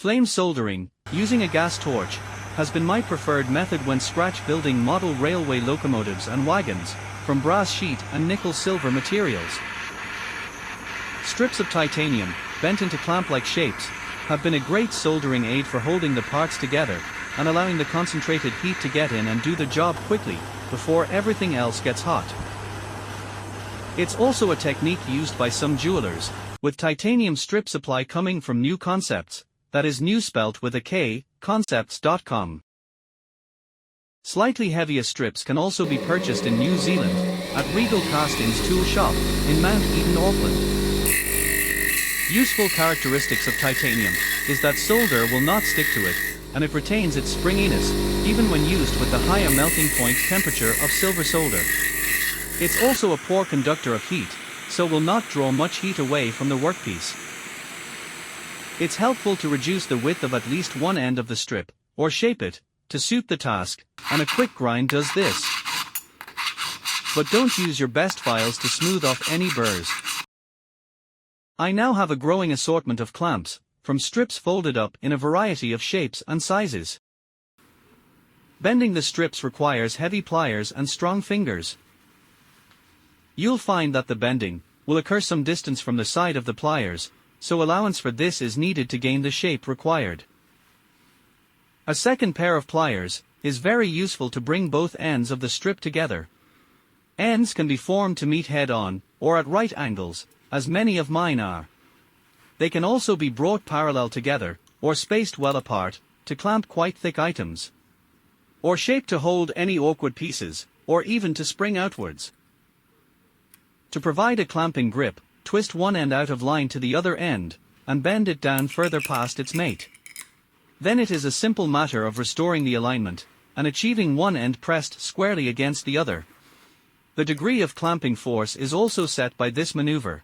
Flame soldering, using a gas torch, has been my preferred method when scratch building model railway locomotives and wagons, from brass sheet and nickel-silver materials. Strips of titanium, bent into clamp-like shapes, have been a great soldering aid for holding the parts together, and allowing the concentrated heat to get in and do the job quickly, before everything else gets hot. It's also a technique used by some jewelers, with titanium strip supply coming from New Concepts, that is new spelt with a K, concepts.com. Slightly heavier strips can also be purchased in New Zealand, at Regal Castings Tool Shop, in Mount Eden, Auckland. Useful characteristics of titanium is that solder will not stick to it, and it retains its springiness, even when used with the higher melting point temperature of silver solder. It's also a poor conductor of heat, so will not draw much heat away from the workpiece. It's helpful to reduce the width of at least one end of the strip, or shape it, to suit the task, and a quick grind does this. But don't use your best files to smooth off any burrs. I now have a growing assortment of clamps, from strips folded up in a variety of shapes and sizes. Bending the strips requires heavy pliers and strong fingers. You'll find that the bending will occur some distance from the side of the pliers, so allowance for this is needed to gain the shape required. A second pair of pliers is very useful to bring both ends of the strip together. Ends can be formed to meet head-on, or at right angles, as many of mine are. They can also be brought parallel together, or spaced well apart, to clamp quite thick items. Or shaped to hold any awkward pieces, or even to spring outwards. To provide a clamping grip, twist one end out of line to the other end, and bend it down further past its mate. Then it is a simple matter of restoring the alignment, and achieving one end pressed squarely against the other. The degree of clamping force is also set by this maneuver.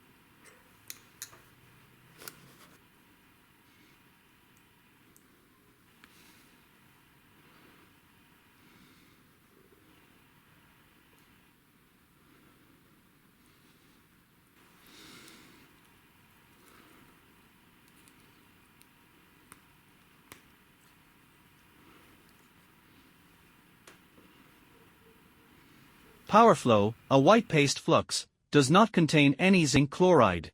PowerFlow, a white paste flux, does not contain any zinc chloride.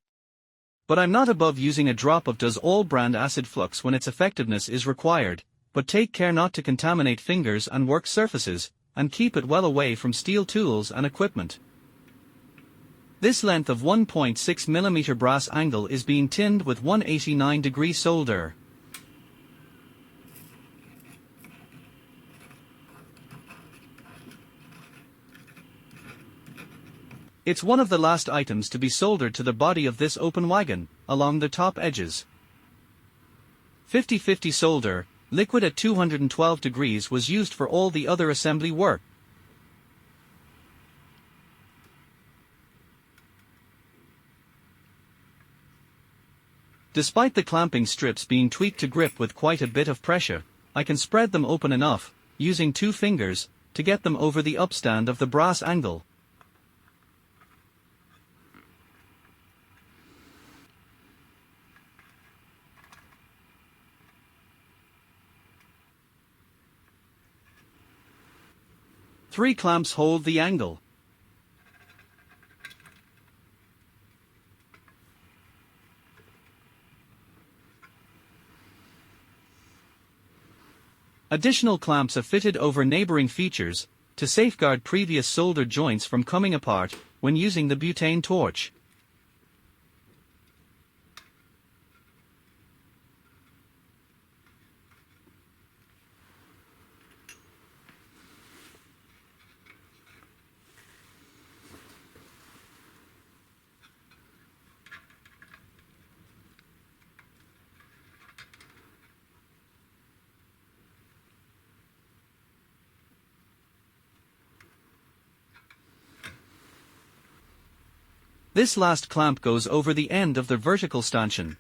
But I'm not above using a drop of Does All brand acid flux when its effectiveness is required, but take care not to contaminate fingers and work surfaces, and keep it well away from steel tools and equipment. This length of 1.6 mm brass angle is being tinned with 189° solder. It's one of the last items to be soldered to the body of this open wagon, along the top edges. 50-50 solder, liquid at 212 degrees, was used for all the other assembly work. Despite the clamping strips being tweaked to grip with quite a bit of pressure, I can spread them open enough, using 2 fingers, to get them over the upstand of the brass angle. Three clamps hold the angle. Additional clamps are fitted over neighboring features, to safeguard previous soldered joints from coming apart, when using the butane torch. This last clamp goes over the end of the vertical stanchion.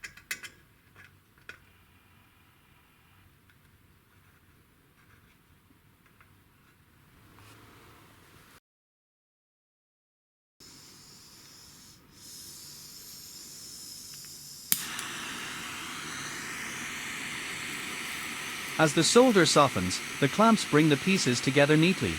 As the solder softens, the clamps bring the pieces together neatly.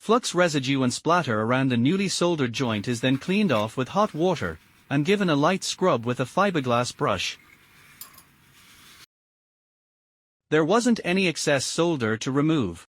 Flux residue and splatter around the newly soldered joint is then cleaned off with hot water, and given a light scrub with a fiberglass brush. There wasn't any excess solder to remove.